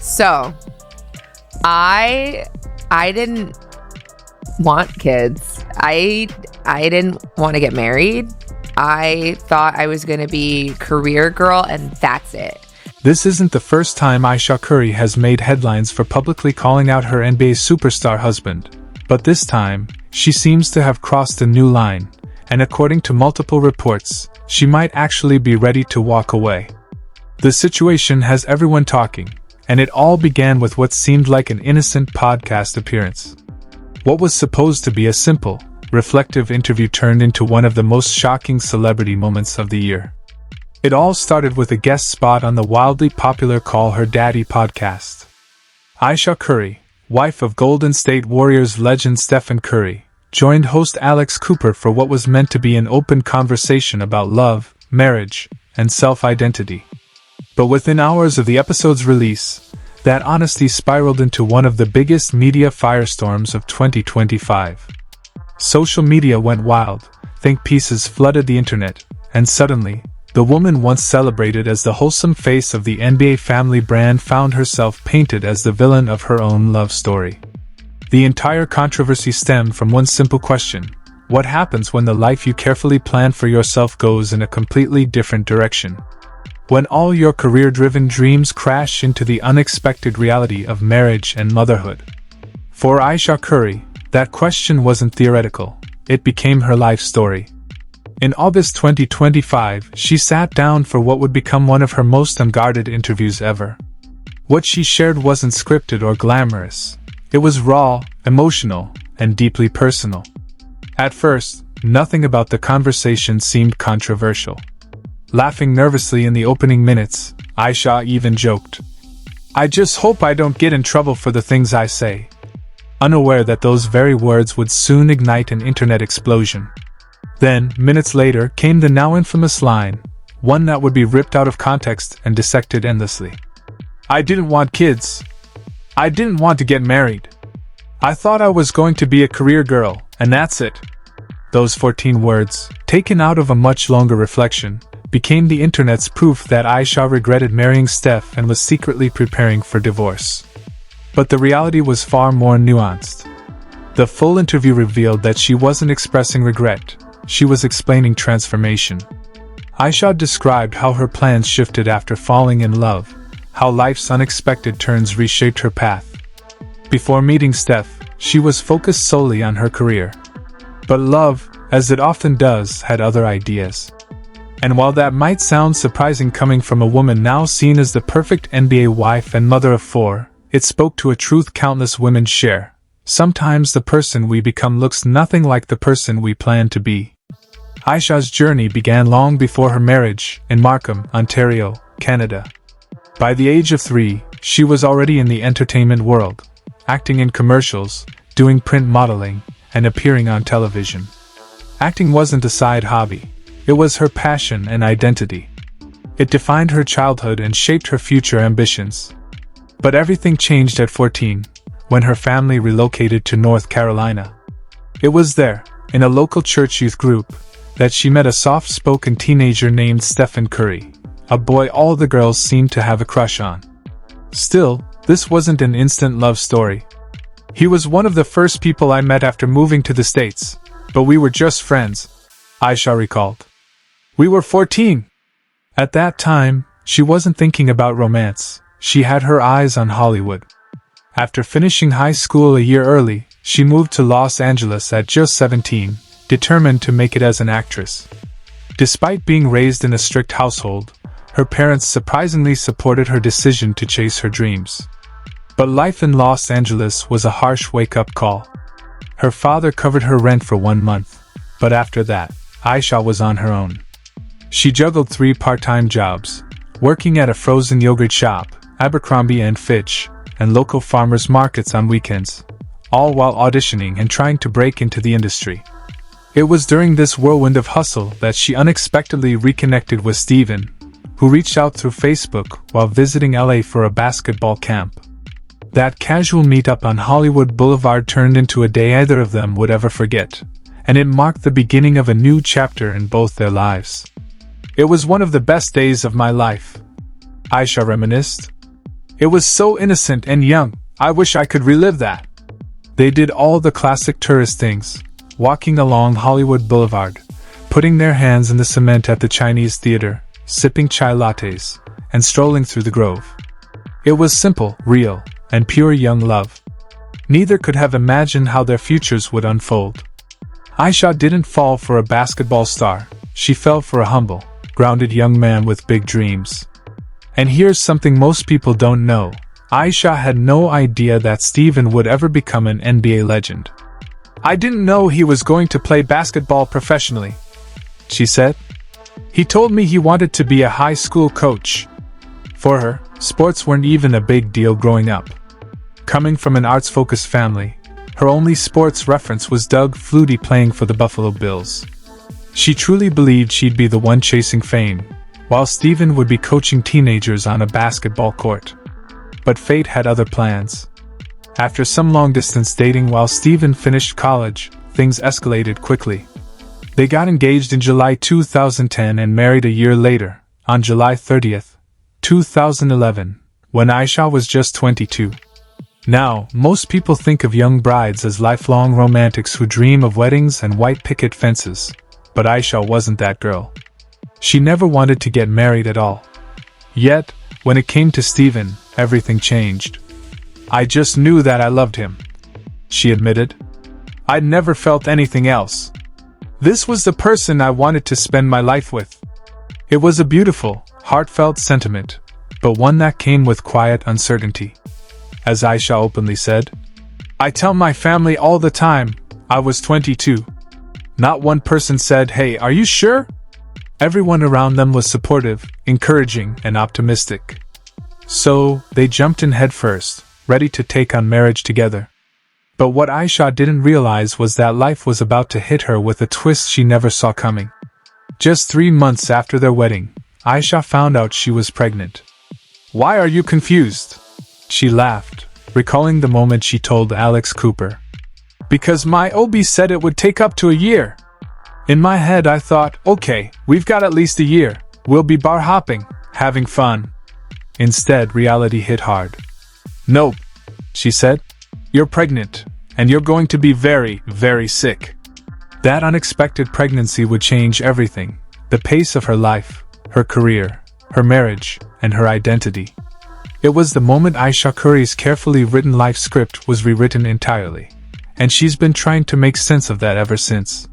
So, I didn't want kids. I didn't want to get married. I thought I was going to be career girl and that's it. This isn't the first time Ayesha Curry has made headlines for publicly calling out her NBA superstar husband. But this time, she seems to have crossed a new line, and according to multiple reports, she might actually be ready to walk away. The situation has everyone talking, and it all began with what seemed like an innocent podcast appearance. What was supposed to be a simple, reflective interview turned into one of the most shocking celebrity moments of the year. It all started with a guest spot on the wildly popular Call Her Daddy podcast. Ayesha Curry, wife of Golden State Warriors legend Steph Curry, joined host Alex Cooper for what was meant to be an open conversation about love, marriage, and self-identity. But within hours of the episode's release, that honesty spiraled into one of the biggest media firestorms of 2025. Social media went wild, think pieces flooded the internet, and suddenly, the woman once celebrated as the wholesome face of the NBA family brand found herself painted as the villain of her own love story. The entire controversy stemmed from one simple question: what happens when the life you carefully planned for yourself goes in a completely different direction? When all your career-driven dreams crash into the unexpected reality of marriage and motherhood? For Ayesha Curry, that question wasn't theoretical, it became her life story. In August 2025, she sat down for what would become one of her most unguarded interviews ever. What she shared wasn't scripted or glamorous. It was raw, emotional, and deeply personal. At first, nothing about the conversation seemed controversial. Laughing nervously in the opening minutes, Ayesha even joked, "I just hope I don't get in trouble for the things I say," unaware that those very words would soon ignite an internet explosion. Then, minutes later, came the now infamous line, one that would be ripped out of context and dissected endlessly. "I didn't want kids. I didn't want to get married. I thought I was going to be a career girl, and that's it." Those 14 words, taken out of a much longer reflection, became the internet's proof that Ayesha regretted marrying Steph and was secretly preparing for divorce. But the reality was far more nuanced. The full interview revealed that she wasn't expressing regret, she was explaining transformation. Ayesha described how her plans shifted after falling in love, how life's unexpected turns reshaped her path. Before meeting Steph, she was focused solely on her career. But love, as it often does, had other ideas. And while that might sound surprising coming from a woman now seen as the perfect NBA wife and mother of 4, it spoke to a truth countless women share. Sometimes the person we become looks nothing like the person we plan to be. Ayesha's journey began long before her marriage, in Markham, Ontario, Canada. By the age of 3, she was already in the entertainment world, acting in commercials, doing print modeling, and appearing on television. Acting wasn't a side hobby. It was her passion and identity. It defined her childhood and shaped her future ambitions. But everything changed at 14, when her family relocated to North Carolina. It was there, in a local church youth group, that she met a soft-spoken teenager named Steph Curry, a boy all the girls seemed to have a crush on. Still, this wasn't an instant love story. He was one of the first people I met after moving to the States, but we were just friends, Ayesha recalled. We were 14. At that time, she wasn't thinking about romance, she had her eyes on Hollywood. After finishing high school a year early, she moved to Los Angeles at just 17, determined to make it as an actress. Despite being raised in a strict household, her parents surprisingly supported her decision to chase her dreams. But life in Los Angeles was a harsh wake-up call. Her father covered her rent for 1 month, but after that, Ayesha was on her own. She juggled 3 part-time jobs, working at a frozen yogurt shop, Abercrombie & Fitch, and local farmers markets on weekends, all while auditioning and trying to break into the industry. It was during this whirlwind of hustle that she unexpectedly reconnected with Steven, who reached out through Facebook while visiting LA for a basketball camp. That casual meetup on Hollywood Boulevard turned into a day neither of them would ever forget, and it marked the beginning of a new chapter in both their lives. "It was one of the best days of my life," Ayesha reminisced. It was so innocent and young. I wish I could relive that. They did all the classic tourist things, walking along Hollywood Boulevard, putting their hands in the cement at the Chinese theater, sipping chai lattes, and strolling through the Grove. It was simple, real, and pure young love. Neither could have imagined how their futures would unfold. Ayesha didn't fall for a basketball star. She fell for a humble, grounded young man with big dreams. And here's something most people don't know. Ayesha had no idea that Steven would ever become an NBA legend. "I didn't know he was going to play basketball professionally," she said. "He told me he wanted to be a high school coach." For her, sports weren't even a big deal growing up. Coming from an arts-focused family, her only sports reference was Doug Flutie playing for the Buffalo Bills. She truly believed she'd be the one chasing fame, while Steven would be coaching teenagers on a basketball court. But fate had other plans. After some long-distance dating while Steven finished college, things escalated quickly. They got engaged in July 2010 and married a year later, on July 30th, 2011, when Ayesha was just 22. Now, most people think of young brides as lifelong romantics who dream of weddings and white picket fences, but Ayesha wasn't that girl. She never wanted to get married at all. Yet, when it came to Steven, everything changed. "I just knew that I loved him," she admitted. "I'd never felt anything else. This was the person I wanted to spend my life with." It was a beautiful, heartfelt sentiment, but one that came with quiet uncertainty. As Ayesha openly said, "I tell my family all the time, I was 22. Not one person said, 'Hey, are you sure?' Everyone around them was supportive, encouraging, and optimistic. So, they jumped in headfirst, ready to take on marriage together. But what Ayesha didn't realize was that life was about to hit her with a twist she never saw coming. Just 3 months after their wedding, Ayesha found out she was pregnant. "Why are you confused?" she laughed, recalling the moment she told Alex Cooper. "Because my OB said it would take up to a year." In my head I thought, okay, we've got at least a year. We'll be bar hopping, having fun. Instead, reality hit hard. "Nope," she said. "You're pregnant, and you're going to be very, very sick." That unexpected pregnancy would change everything. The pace of her life, her career, her marriage, and her identity. It was the moment Ayesha Curry's carefully written life script was rewritten entirely. And she's been trying to make sense of that ever since.